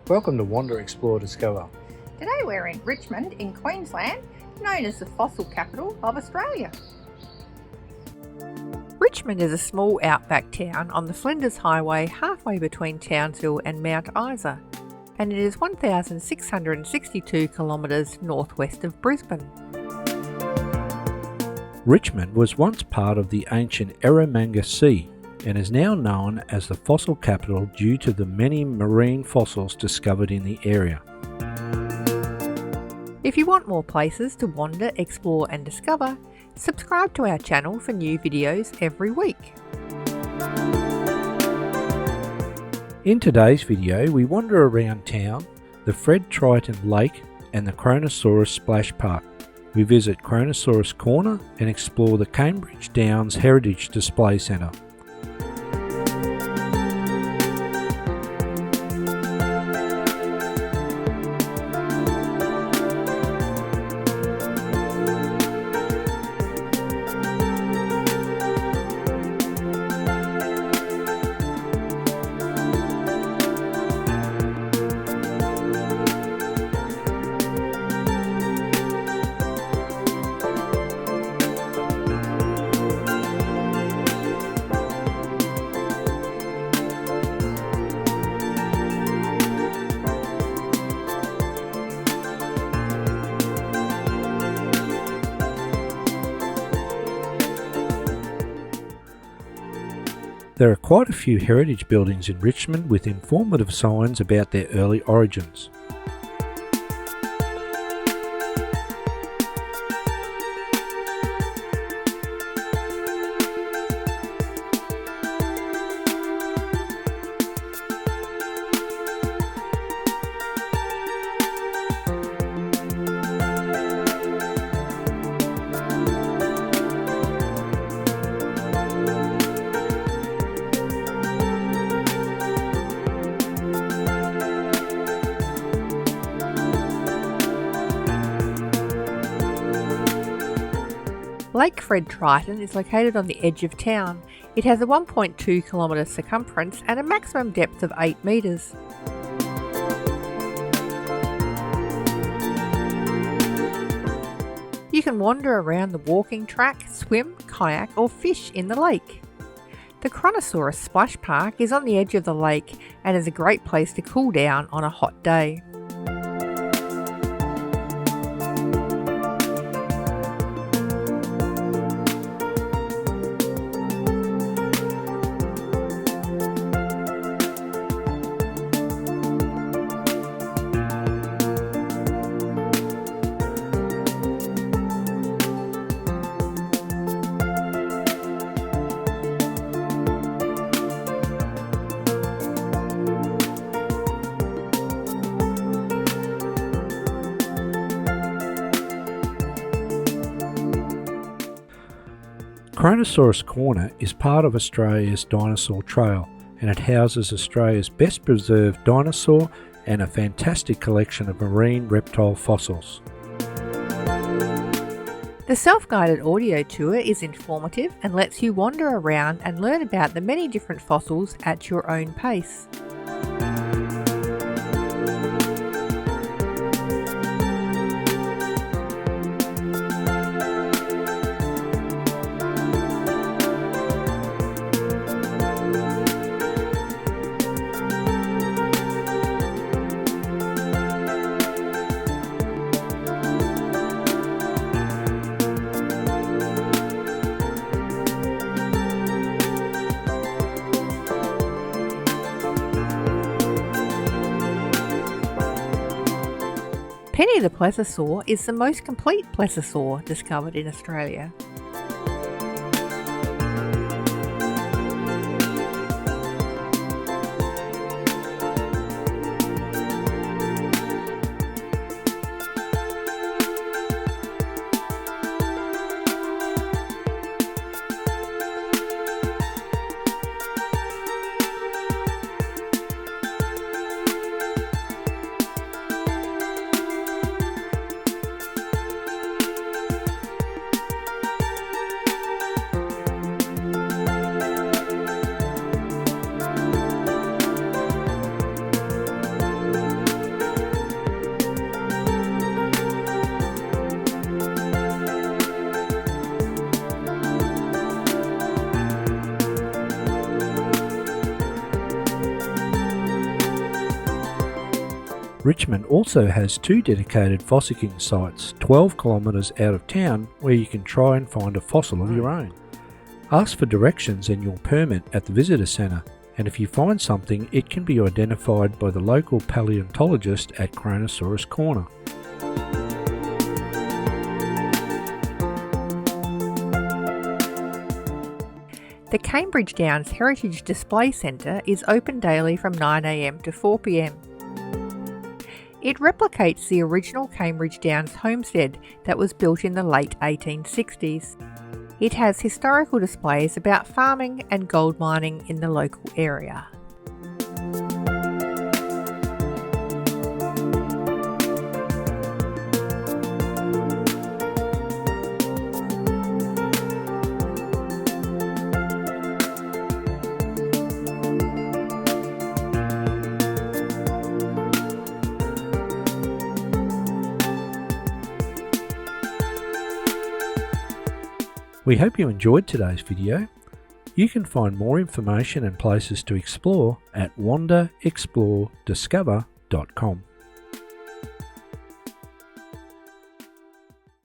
Welcome to Wander, Explore, Discover. Today we're in Richmond in Queensland, known as the fossil capital of Australia. Richmond is a small outback town on the Flinders Highway halfway between Townsville and Mount Isa, and it is 1,662 kilometres northwest of Brisbane. Richmond was once part of the ancient Eromanga Sea and is now known as the fossil capital due to the many marine fossils discovered in the area. If you want more places to wander, explore and discover, subscribe to our channel for new videos every week. In today's video, we wander around town, the Fred Tritton Lake and the Kronosaurus Splash Park. We visit Kronosaurus Korner and explore the Cambridge Downs Heritage Display Centre. There are quite a few heritage buildings in Richmond with informative signs about their early origins. Lake Fred Tritton is located on the edge of town. It has a 1.2 kilometre circumference and a maximum depth of 8 metres. You can wander around the walking track, swim, kayak or fish in the lake. The Kronosaurus Splash Park is on the edge of the lake and is a great place to cool down on a hot day. Kronosaurus Korner is part of Australia's Dinosaur Trail and it houses Australia's best preserved dinosaur and a fantastic collection of marine reptile fossils. The self-guided audio tour is informative and lets you wander around and learn about the many different fossils at your own pace. Penny the plesiosaur is the most complete plesiosaur discovered in Australia. Richmond also has 2 dedicated fossicking sites 12 kilometres out of town where you can try and find a fossil of your own. Ask for directions and your permit at the visitor centre, and if you find something, it can be identified by the local paleontologist at Kronosaurus Korner. The Cambridge Downs Heritage Display Centre is open daily from 9 a.m. to 4 p.m. It replicates the original Cambridge Downs homestead that was built in the late 1860s. It has historical displays about farming and gold mining in the local area. We hope you enjoyed today's video. You can find more information and places to explore at wanderexplorediscover.com.